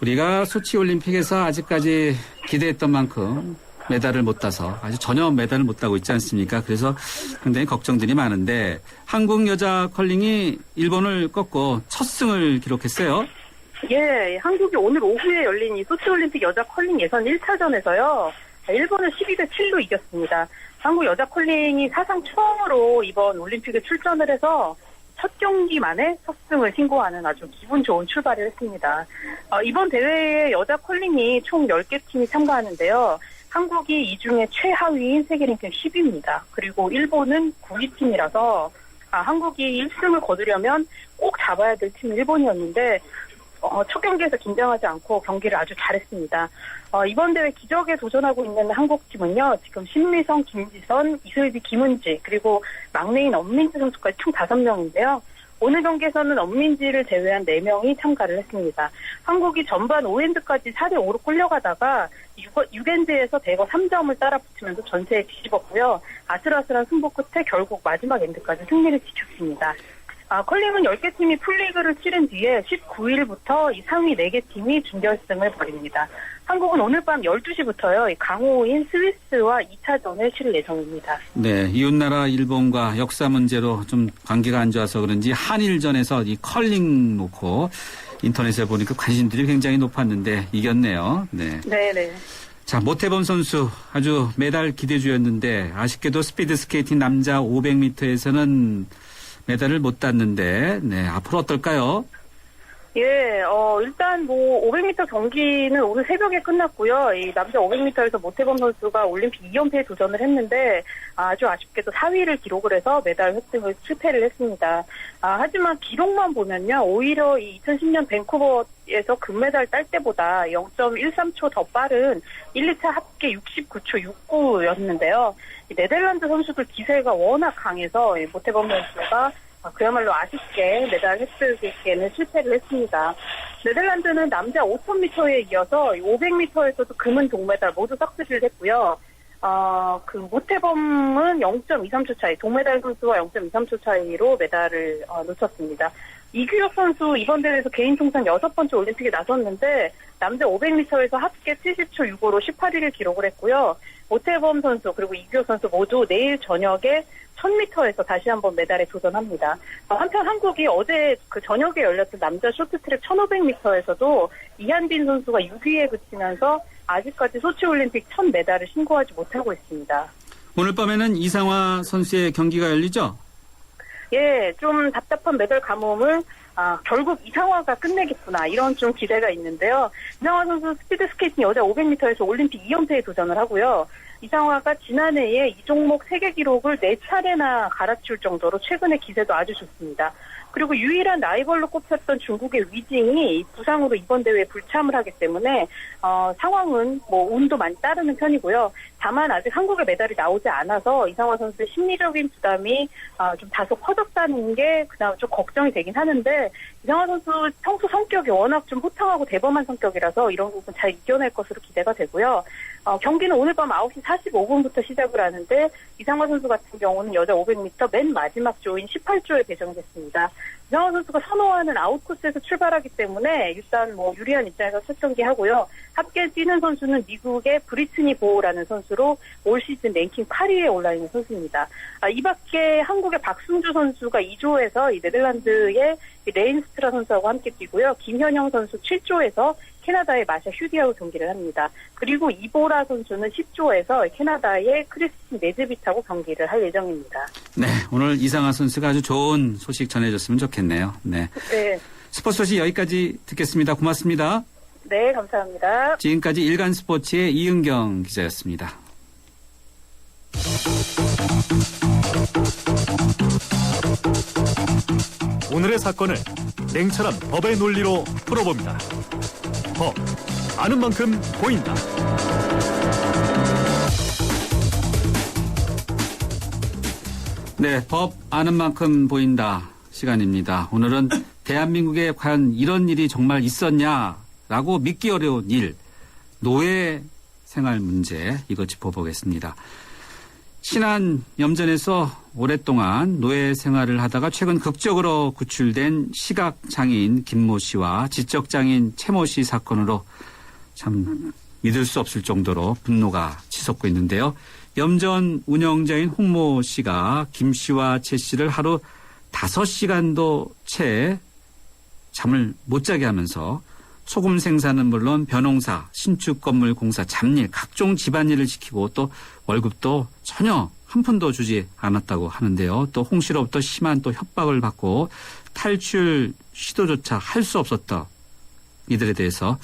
우리가 소치올림픽에서 아직까지 기대했던 만큼 메달을 못 따서 아주 전혀 메달을 못 따고 있지 않습니까? 그래서 굉장히 걱정들이 많은데 한국 여자 컬링이 일본을 꺾고 첫 승을 기록했어요. 예, 한국이 오늘 오후에 열린 이 소치올림픽 여자 컬링 예선 1차전에서요. 일본을 12대 7로 이겼습니다. 한국 여자 컬링이 사상 처음으로 이번 올림픽에 출전을 해서 첫 경기 만에 첫 승을 신고하는 아주 기분 좋은 출발을 했습니다. 이번 대회에 여자 컬링이 총 10개 팀이 참가하는데요. 한국이 이 중에 최하위인 세계 랭킹 10위입니다. 그리고 일본은 9위 팀이라서 한국이 1승을 거두려면 꼭 잡아야 될 팀이 일본이었는데 첫 경기에서 긴장하지 않고 경기를 아주 잘했습니다. 이번 대회 기적에 도전하고 있는 한국팀은요. 지금 신미성, 김지선, 이슬비, 김은지 그리고 막내인 엄민지 선수까지 총 5명인데요. 오늘 경기에서는 엄민지를 제외한 4명이 참가를 했습니다. 한국이 전반 5엔드까지 4대 5로 끌려가다가 6엔드에서 대거 3점을 따라 붙이면서 전세에 뒤집었고요. 아슬아슬한 승부 끝에 결국 마지막 엔드까지 승리를 지켰습니다. 컬링은 10개 팀이 풀리그를 치른 뒤에 19일부터 이 상위 4개 팀이 준결승을 벌입니다. 한국은 오늘 밤 12시부터요. 강호인 스위스와 2차전을 치를 예정입니다. 네, 이웃나라 일본과 역사 문제로 좀 관계가 안 좋아서 그런지 한일전에서 이 컬링 놓고 인터넷에 보니까 관심들이 굉장히 높았는데 이겼네요. 네. 네네. 자, 모태범 선수 아주 메달 기대주였는데 아쉽게도 스피드 스케이팅 남자 500m에서는 메달을 못 땄는데, 네, 앞으로 어떨까요? 예, 일단 500m 경기는 오늘 새벽에 끝났고요. 이 남자 500m에서 모태범 선수가 올림픽 2연패에 도전을 했는데 아주 아쉽게도 4위를 기록을 해서 메달 획득을 실패를 했습니다. 하지만 기록만 보면요. 오히려 이 2010년 밴쿠버에서 금메달 딸 때보다 0.13초 더 빠른 1, 2차 합계 69초 69였는데요. 이 네덜란드 선수들 기세가 워낙 강해서 모태범 선수가 그야말로 아쉽게 메달 획득에는 실패를 했습니다. 네덜란드는 남자 5000m에 이어서 500m에서도 금은 동메달 모두 싹쓸이를 했고요. 모태범은 0.23초 차이, 동메달 선수와 0.23초 차이로 메달을 놓쳤습니다. 이규혁 선수 이번 대회에서 개인 통산 6번째 올림픽에 나섰는데 남자 500m에서 합계 70초 65로 18위를 기록을 했고요. 모태범 선수 그리고 이규혁 선수 모두 내일 저녁에 1000m에서 다시 한번 메달에 도전합니다. 한편 한국이 어제 그 저녁에 열렸던 남자 쇼트트랙 1500m에서도 이한빈 선수가 6위에 그치면서 아직까지 소치올림픽 첫 메달을 신고하지 못하고 있습니다. 오늘 밤에는 이상화 선수의 경기가 열리죠? 예, 좀 답답한 메달 가뭄을 결국 이상화가 끝내겠구나 이런 좀 기대가 있는데요. 이상화 선수 스피드스케이팅 여자 500m에서 올림픽 2연패에 도전을 하고요. 이상화가 지난해에 이 종목 세계 기록을 4차례나 갈아치울 정도로 최근에 기세도 아주 좋습니다. 그리고 유일한 라이벌로 꼽혔던 중국의 위징이 부상으로 이번 대회에 불참을 하기 때문에 상황은 운도 많이 따르는 편이고요. 다만 아직 한국의 메달이 나오지 않아서 이상화 선수의 심리적인 부담이 좀 다소 커졌다는 게 그나마 좀 걱정이 되긴 하는데 이상화 선수 평소 성격이 워낙 좀 호탕하고 대범한 성격이라서 이런 부분 잘 이겨낼 것으로 기대가 되고요. 경기는 오늘 밤 9시 45분부터 시작을 하는데 이상화 선수 같은 경우는 여자 500m 맨 마지막 조인 18조에 배정됐습니다. 이상화 선수가 선호하는 아웃코스에서 출발하기 때문에 일단 유리한 입장에서 첫 경기 하고요. 함께 뛰는 선수는 미국의 브리트니 보우라는 선수로 올 시즌 랭킹 8위에 올라 있는 선수입니다. 이 밖에 한국의 박승주 선수가 2조에서 이 네덜란드의 레인스트라 선수하고 함께 뛰고요. 김현영 선수 7조에서 캐나다의 마샤 휴디하고 경기를 합니다. 그리고 이보라 선수는 10조에서 캐나다의 크리스틴 네즈빗하고 경기를 할 예정입니다. 네, 오늘 이상화 선수가 아주 좋은 소식 전해줬으면 좋겠네요. 네. 네. 스포츠 소식 여기까지 듣겠습니다. 고맙습니다. 네, 감사합니다. 지금까지 일간 스포츠의 이은경 기자였습니다. 오늘의 사건을 냉철한 법의 논리로 풀어봅니다. 법, 아는 만큼 보인다. 네, 법 아는 만큼 보인다 시간입니다. 오늘은 대한민국에 과연 이런 일이 정말 있었냐라고 믿기 어려운 일, 노예 생활 문제 이거 짚어보겠습니다. 신안 염전에서 오랫동안 노예 생활을 하다가 최근 극적으로 구출된 시각장애인 김모 씨와 지적장애인 최모 씨 사건으로 참 믿을 수 없을 정도로 분노가 치솟고 있는데요. 염전 운영자인 홍모 씨가 김 씨와 최 씨를 하루 5시간도 채 잠을 못 자게 하면서 소금 생산은 물론 벼농사, 신축 건물 공사, 잡일, 각종 집안일을 시키고 또 월급도 전혀 한 푼도 주지 않았다고 하는데요. 또 홍 씨로부터 심한 또 협박을 받고 탈출 시도조차 할 수 없었다. 이들에 대해서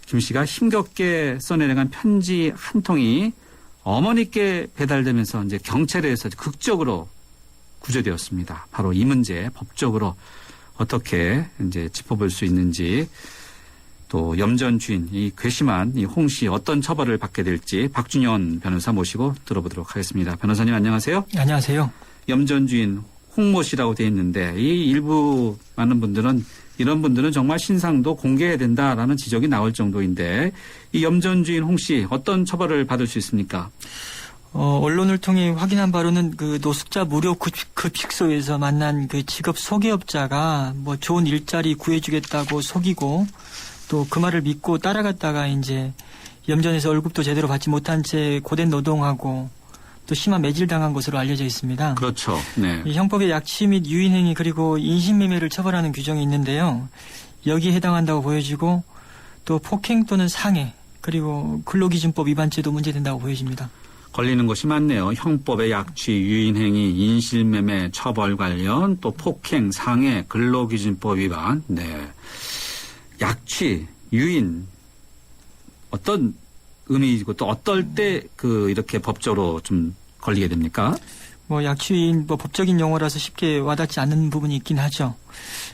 김 씨가 힘겹게 써내려간 편지 한 통이 어머니께 배달되면서 이제 경찰에 의해서 극적으로 구조되었습니다. 바로 이 문제 법적으로 어떻게 이제 짚어볼 수 있는지 또 염전 주인 이 괘씸한 이 홍 씨 어떤 처벌을 받게 될지 박준현 변호사 모시고 들어보도록 하겠습니다. 변호사님 안녕하세요. 안녕하세요. 염전 주인 홍모 씨라고 되어 있는데 이 일부 많은 분들은 이런 분들은 정말 신상도 공개해야 된다라는 지적이 나올 정도인데 이 염전 주인 홍 씨 어떤 처벌을 받을 수 있습니까? 언론을 통해 확인한 바로는 그 노숙자 무료 급식소에서 만난 그 직업 소개업자가 좋은 일자리 구해주겠다고 속이고 또 그 말을 믿고 따라갔다가 이제 염전에서 월급도 제대로 받지 못한 채 고된 노동하고 또 심한 매질당한 것으로 알려져 있습니다. 그렇죠. 네. 이 형법의 약취 및 유인행위 그리고 인신매매를 처벌하는 규정이 있는데요. 여기에 해당한다고 보여지고 또 폭행 또는 상해 그리고 근로기준법 위반죄도 문제된다고 보여집니다. 걸리는 것이 많네요. 형법의 약취, 유인행위, 인신매매, 처벌 관련, 또 폭행, 상해, 근로기준법 위반. 네. 약취, 유인 어떤 의미이고 또 어떨 때 이렇게 법적으로 좀 걸리게 됩니까? 뭐 약취인 뭐 법적인 용어라서 쉽게 와닿지 않는 부분이 있긴 하죠.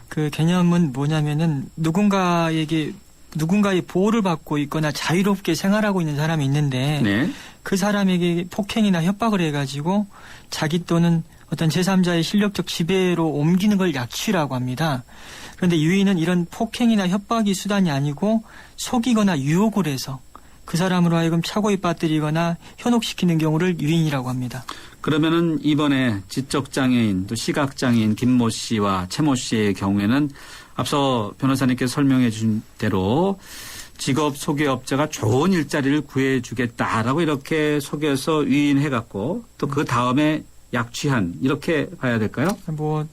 그 개념은 뭐냐면은 누군가의 보호를 받고 있거나 자유롭게 생활하고 있는 사람이 있는데 네. 그 사람에게 폭행이나 협박을 해가지고 자기 또는 어떤 제3자의 실력적 지배로 옮기는 걸 약취라고 합니다. 그런데 유인은 이런 폭행이나 협박이 수단이 아니고 속이거나 유혹을 해서 그 사람으로 하여금 착오에 빠뜨리거나 현혹시키는 경우를 유인이라고 합니다. 그러면은 이번에 지적장애인 또 시각장애인 김모 씨와 최모 씨의 경우에는 앞서 변호사님께서 설명해 주신 대로 직업 소개업자가 좋은 일자리를 구해주겠다라고 이렇게 속여서 유인해갖고 또 그 다음에 약취한 이렇게 봐야 될까요? 뭐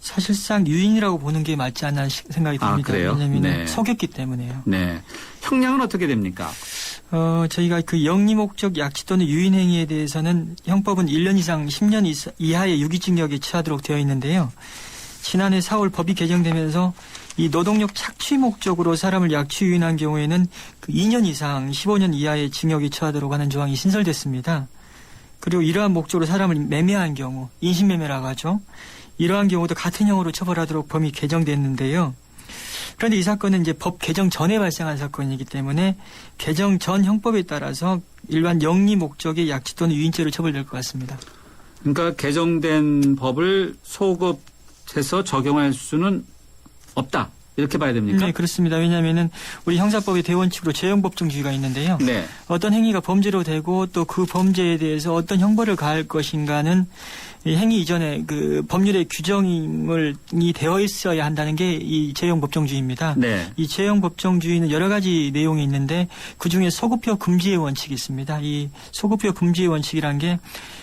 사실상 유인이라고 보는 게 맞지 않나 생각이 듭니다. 그래요? 왜냐하면 네. 속였기 때문에요. 네. 형량은 어떻게 됩니까? 저희가 그 영리 목적 약취 또는 유인 행위에 대해서는 형법은 1년 이상 10년 이하의 유기징역에 처하도록 되어 있는데요. 지난해 4월 법이 개정되면서 이 노동력 착취 목적으로 사람을 약취 유인한 경우에는 그 2년 이상 15년 이하의 징역에 처하도록 하는 조항이 신설됐습니다. 그리고 이러한 목적으로 사람을 매매한 경우, 인신매매라고 하죠. 이러한 경우도 같은 형으로 처벌하도록 법이 개정됐는데요. 그런데 이 사건은 이제 법 개정 전에 발생한 사건이기 때문에 개정 전 형법에 따라서 일반 영리 목적의 약취 또는 유인죄로 처벌될 것 같습니다. 그러니까 개정된 법을 소급해서 적용할 수는 없다. 이렇게 봐야 됩니까? 네, 그렇습니다. 왜냐하면은 우리 형사법의 대원칙으로 재형법정주의가 있는데요. 네. 어떤 행위가 범죄로 되고 또 그 범죄에 대해서 어떤 형벌을 가할 것인가는 이 행위 이전에 그 법률의 규정이 되어 있어야 한다는 게 이 재형법정주의입니다. 네. 이 재형법정주의는 여러 가지 내용이 있는데 그중에 소급표 금지의 원칙이 있습니다. 이 소급표 금지의 원칙이란 게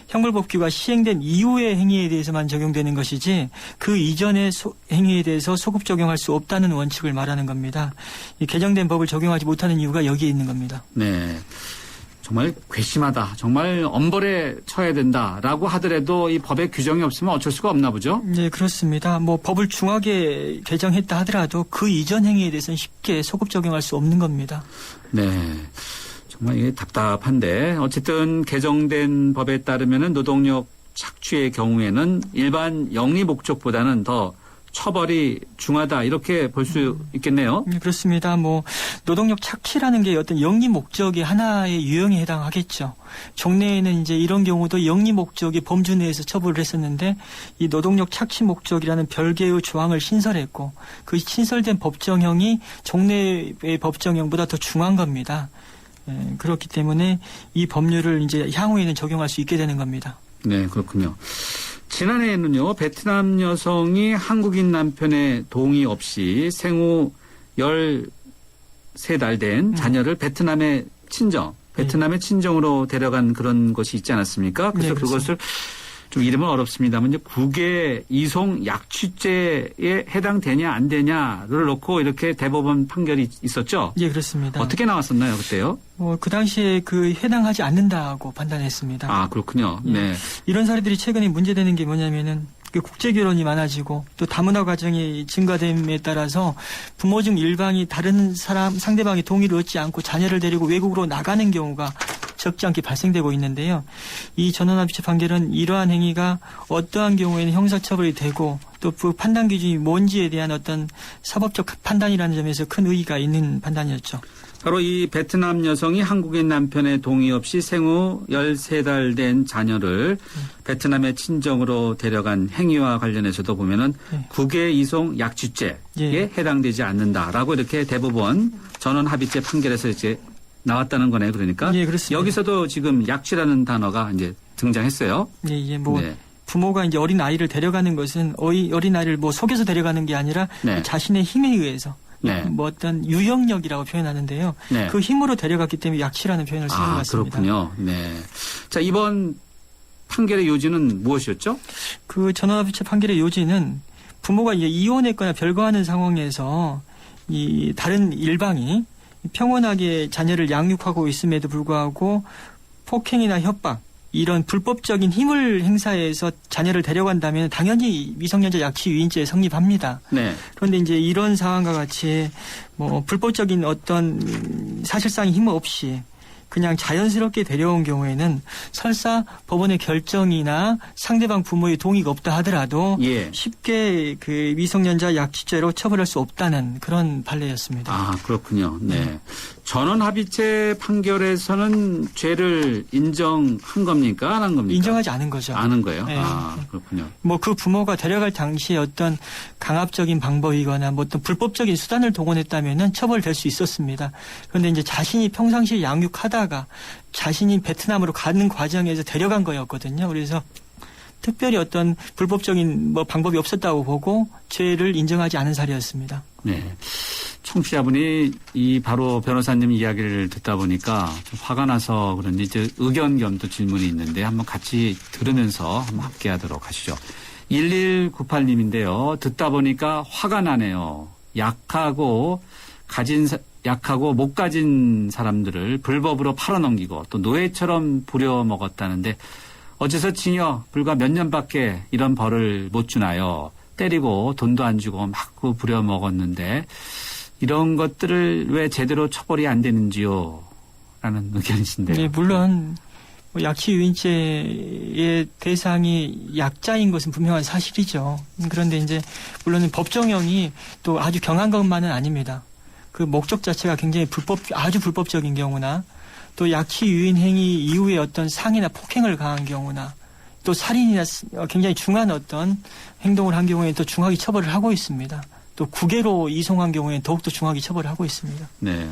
형벌법규가 시행된 이후의 행위에 대해서만 적용되는 것이지 그 이전의 행위에 대해서 소급 적용할 수 없다는 원칙을 말하는 겁니다. 이 개정된 법을 적용하지 못하는 이유가 여기에 있는 겁니다. 네. 정말 괘씸하다. 정말 엄벌에 처해야 된다라고 하더라도 이 법에 규정이 없으면 어쩔 수가 없나 보죠? 네, 그렇습니다. 뭐 법을 중하게 개정했다 하더라도 그 이전 행위에 대해서는 쉽게 소급 적용할 수 없는 겁니다. 네. 정말 이게 답답한데 어쨌든 개정된 법에 따르면은 노동력 착취의 경우에는 일반 영리 목적보다는 더 처벌이 중하다 이렇게 볼 수 있겠네요. 네, 그렇습니다. 뭐 노동력 착취라는 게 어떤 영리 목적의 하나의 유형에 해당하겠죠. 종래에는 이제 이런 경우도 영리 목적의 범주 내에서 처벌을 했었는데 이 노동력 착취 목적이라는 별개의 조항을 신설했고 그 신설된 법정형이 종래의 법정형보다 더 중한 겁니다. 그렇기 때문에 이 법률을 이제 향후에는 적용할 수 있게 되는 겁니다. 네, 그렇군요. 지난해에는요, 베트남 여성이 한국인 남편의 동의 없이 생후 13달 된 자녀를 베트남의 친정으로 데려간 그런 것이 있지 않았습니까? 그래서 네, 그것을 좀 이름은 어렵습니다만 이제 국외 이송 약취죄에 해당되냐 안 되냐를 놓고 이렇게 대법원 판결이 있었죠? 예, 그렇습니다. 어떻게 나왔었나요, 그때요? 그 당시에 해당하지 않는다고 판단했습니다. 아, 그렇군요. 예. 네. 이런 사례들이 최근에 문제되는 게 뭐냐면은 국제 결혼이 많아지고 또 다문화 가정이 증가됨에 따라서 부모 중 일방이 다른 상대방의 동의를 얻지 않고 자녀를 데리고 외국으로 나가는 경우가 적지 않게 발생되고 있는데요. 이 전원합의체 판결은 이러한 행위가 어떠한 경우에는 형사처벌이 되고 또 그 판단 기준이 뭔지에 대한 어떤 사법적 판단이라는 점에서 큰 의의가 있는 판단이었죠. 바로 이 베트남 여성이 한국인 남편의 동의 없이 생후 13달 된 자녀를 베트남의 친정으로 데려간 행위와 관련해서도 보면은 국외 이송 약취죄에 해당되지 않는다라고 이렇게 대법원 전원합의체 판결에서 이제 나왔다는 거네요. 그러니까 예, 그렇습니다. 여기서도 지금 약취라는 단어가 이제 등장했어요. 예, 부모가 이제 어린 아이를 데려가는 것은 어린 아이를 속여서 데려가는 게 아니라 자신의 힘에 의해서 어떤 유형력이라고 표현하는데요. 네. 그 힘으로 데려갔기 때문에 약취라는 표현을 쓰는 것 같습니다. 그렇군요. 네. 자, 이번 판결의 요지는 무엇이었죠? 그 전원합의체 판결의 요지는 부모가 이제 이혼했거나 별거하는 상황에서 이 다른 일방이 평온하게 자녀를 양육하고 있음에도 불구하고 폭행이나 협박 이런 불법적인 힘을 행사해서 자녀를 데려간다면 당연히 미성년자 약취 유인죄에 성립합니다. 네. 그런데 이제 이런 상황과 같이 뭐 불법적인 어떤 사실상의 힘 없이 그냥 자연스럽게 데려온 경우에는 설사 법원의 결정이나 상대방 부모의 동의가 없다 하더라도 예. 쉽게 그 미성년자 약취죄로 처벌할 수 없다는 그런 판례였습니다. 아, 그렇군요. 네. 전원 합의체 판결에서는 죄를 인정한 겁니까? 안 한 겁니까? 인정하지 않은 거죠. 아는 거예요? 네. 아, 그렇군요. 뭐 그 부모가 데려갈 당시에 어떤 강압적인 방법이거나 뭐 어떤 불법적인 수단을 동원했다면은 처벌될 수 있었습니다. 그런데 이제 자신이 평상시에 양육하다가 자신이 베트남으로 가는 과정에서 데려간 거였거든요. 그래서 특별히 어떤 불법적인 뭐 방법이 없었다고 보고 죄를 인정하지 않은 사례였습니다. 네. 청취자분이 이 바로 변호사님 이야기를 듣다 보니까 좀 화가 나서 그런지 이제 의견 겸 또 질문이 있는데 한번 같이 들으면서 한번 함께 하도록 하시죠. 1198님인데요. 듣다 보니까 화가 나네요. 약하고 못 가진 사람들을 불법으로 팔아넘기고 또 노예처럼 부려먹었다는데 어째서 징역 불과 몇 년밖에 이런 벌을 못 주나요? 때리고 돈도 안 주고 막 부려먹었는데 이런 것들을 왜 제대로 처벌이 안 되는지요? 라는 의견이신데요. 네, 물론 약취 유인죄의 대상이 약자인 것은 분명한 사실이죠. 그런데 이제 물론 법정형이 또 아주 경한 것만은 아닙니다. 그 목적 자체가 굉장히 아주 불법적인 경우나 또 약취 유인 행위 이후에 어떤 상해나 폭행을 가한 경우나 또 살인이나 굉장히 중한 어떤 행동을 한 경우에 또 중하게 처벌을 하고 있습니다. 또 구개로 이송한 경우에 더욱더 중하게 처벌을 하고 있습니다. 네.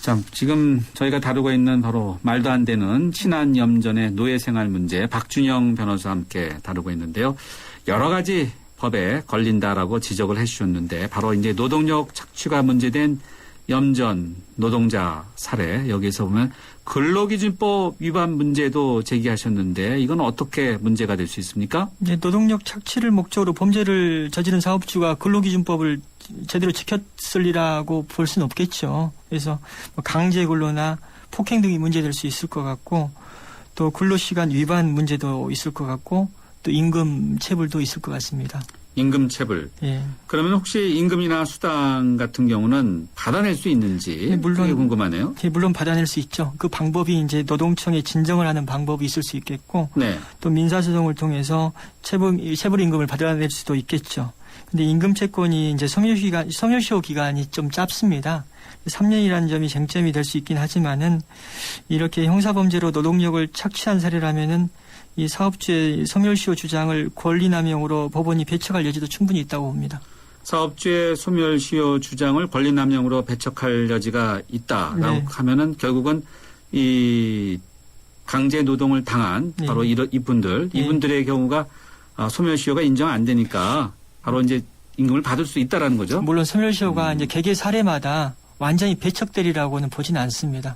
자, 지금 저희가 다루고 있는 바로 말도 안 되는 친한 염전의 노예 생활 문제 박준영 변호사와 함께 다루고 있는데요. 여러 가지 법에 걸린다라고 지적을 해 주셨는데 바로 이제 노동력 착취가 문제된 염전 노동자 사례 여기서 보면 근로기준법 위반 문제도 제기하셨는데 이건 어떻게 문제가 될 수 있습니까? 이제 노동력 착취를 목적으로 범죄를 저지른 사업주가 근로기준법을 제대로 지켰으리라고 볼 수는 없겠죠. 그래서 강제 근로나 폭행 등이 문제될 수 있을 것 같고 또 근로시간 위반 문제도 있을 것 같고 또 임금 체불도 있을 것 같습니다. 임금 체불. 예. 그러면 혹시 임금이나 수당 같은 경우는 받아낼 수 있는지 예, 물론 그게 궁금하네요. 예, 물론 받아낼 수 있죠. 그 방법이 이제 노동청에 진정을 하는 방법이 있을 수 있겠고, 네. 또 민사소송을 통해서 체불 임금을 받아낼 수도 있겠죠. 근데 임금 채권이 이제 소멸시효 기간이 좀 짧습니다. 3년이라는 점이 쟁점이 될 수 있긴 하지만은 이렇게 형사범죄로 노동력을 착취한 사례라면은 이 사업주의 소멸시효 주장을 권리남용으로 법원이 배척할 여지도 충분히 있다고 봅니다. 사업주의 소멸시효 주장을 권리남용으로 배척할 여지가 있다라고 네. 하면은 결국은 이 강제 노동을 당한 네. 바로 이분들의 경우가 소멸시효가 인정 안 되니까 바로 이제 임금을 받을 수 있다라는 거죠. 물론 소멸시효가 이제 개개 사례마다 완전히 배척되리라고는 보지는 않습니다.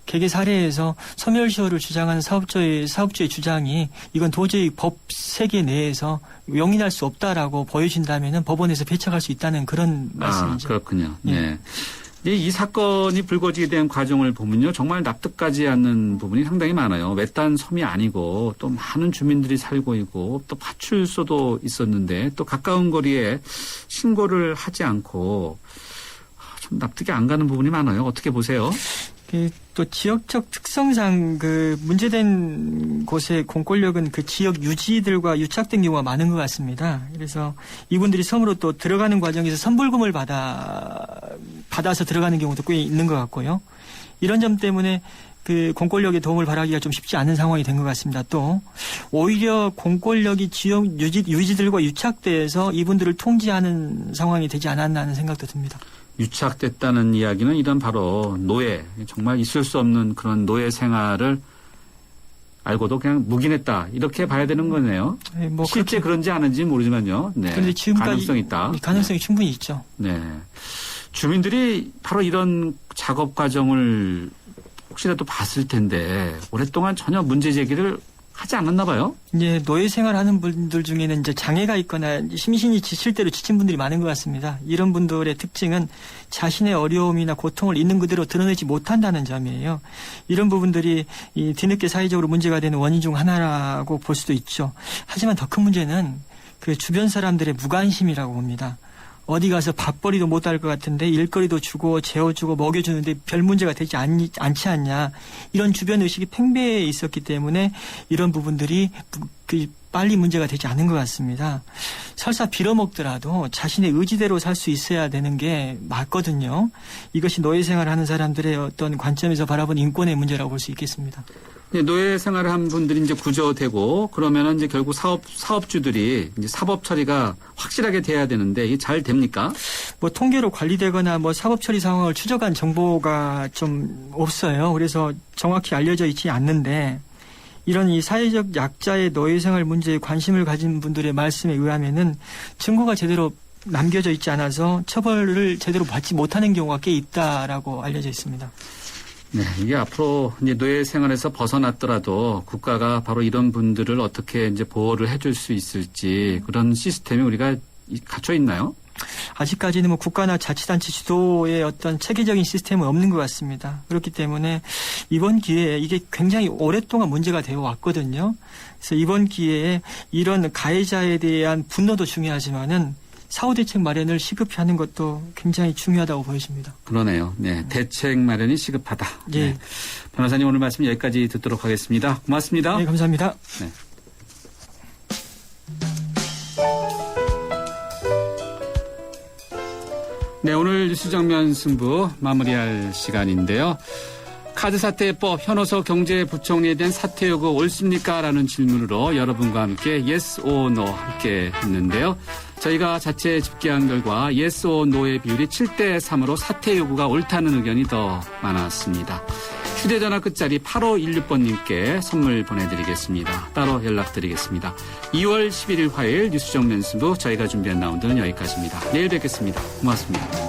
개개 사례에서 소멸시효를 주장하는 사업주의 주장이 이건 도저히 법 세계 내에서 용인할 수 없다라고 보여진다면은 법원에서 배척할 수 있다는 그런 말씀이죠. 그렇군요. 네. 이 사건이 불거지게 된 과정을 보면요. 정말 납득하지 않는 부분이 상당히 많아요. 외딴 섬이 아니고 또 많은 주민들이 살고 있고 또 파출소도 있었는데 또 가까운 거리에 신고를 하지 않고 좀 납득이 안 가는 부분이 많아요. 어떻게 보세요? 또 지역적 특성상 그 문제된 곳의 공권력은 그 지역 유지들과 유착된 경우가 많은 것 같습니다. 그래서 이분들이 섬으로 또 들어가는 과정에서 선불금을 받아서 들어가는 경우도 꽤 있는 것 같고요. 이런 점 때문에 그 공권력의 도움을 바라기가 좀 쉽지 않은 상황이 된 것 같습니다. 또 오히려 공권력이 지역 유지들과 유착돼서 이분들을 통제하는 상황이 되지 않았나 하는 생각도 듭니다. 유착됐다는 이야기는 이런 바로 노예, 정말 있을 수 없는 그런 노예 생활을 알고도 그냥 묵인했다. 이렇게 봐야 되는 거네요. 네, 뭐 실제 그런지 아닌지 모르지만요. 네. 그런데 지금까지 가능성이 있다. 가능성이 충분히 있죠. 네. 주민들이 바로 이런 작업 과정을 혹시라도 봤을 텐데 오랫동안 전혀 문제 제기를 하지 않았나 봐요. 예, 노예 생활하는 분들 중에는 이제 장애가 있거나 심신이 지칠 대로 지친 분들이 많은 것 같습니다. 이런 분들의 특징은 자신의 어려움이나 고통을 있는 그대로 드러내지 못한다는 점이에요. 이런 부분들이 이 뒤늦게 사회적으로 문제가 되는 원인 중 하나라고 볼 수도 있죠. 하지만 더 큰 문제는 그 주변 사람들의 무관심이라고 봅니다. 어디 가서 밥벌이도 못할 것 같은데 일거리도 주고 재워주고 먹여주는데 별 문제가 되지 않지 않냐. 이런 주변 의식이 팽배해 있었기 때문에 이런 부분들이 빨리 문제가 되지 않은 것 같습니다. 설사 빌어먹더라도 자신의 의지대로 살 수 있어야 되는 게 맞거든요. 이것이 노예 생활을 하는 사람들의 어떤 관점에서 바라본 인권의 문제라고 볼 수 있겠습니다. 노예 생활을 한 분들이 이제 구조되고 그러면은 이제 결국 사업주들이 이제 사법 처리가 확실하게 돼야 되는데 이게 잘 됩니까? 뭐 통계로 관리되거나 뭐 사법 처리 상황을 추적한 정보가 좀 없어요. 그래서 정확히 알려져 있지 않는데 이런 이 사회적 약자의 노예 생활 문제에 관심을 가진 분들의 말씀에 의하면은 증거가 제대로 남겨져 있지 않아서 처벌을 제대로 받지 못하는 경우가 꽤 있다라고 알려져 있습니다. 네, 이게 앞으로 이제 노예 생활에서 벗어났더라도 국가가 바로 이런 분들을 어떻게 이제 보호를 해줄 수 있을지 그런 시스템이 우리가 갖춰 있나요? 아직까지는 뭐 국가나 자치단체 주도의 어떤 체계적인 시스템은 없는 것 같습니다. 그렇기 때문에 이번 기회에 이게 굉장히 오랫동안 문제가 되어 왔거든요. 그래서 이번 기회에 이런 가해자에 대한 분노도 중요하지만은 사후대책 마련을 시급히 하는 것도 굉장히 중요하다고 보여집니다. 그러네요. 네, 대책 마련이 시급하다. 예. 네. 변호사님 오늘 말씀 여기까지 듣도록 하겠습니다. 고맙습니다. 네, 감사합니다. 네. 네, 오늘 뉴스정면 승부 마무리할 시간인데요. 카드사태법 현호서 경제부총리에 대한 사퇴 요구 옳습니까? 라는 질문으로 여러분과 함께 yes or no 함께 했는데요. 저희가 자체 집계한 결과 yes or no의 비율이 7대3으로 사퇴 요구가 옳다는 의견이 더 많았습니다. 휴대전화 끝자리 8516번님께 선물 보내드리겠습니다. 따로 연락드리겠습니다. 2월 11일 화요일 뉴스정면 승부 저희가 준비한 라운드는 여기까지입니다. 내일 뵙겠습니다. 고맙습니다.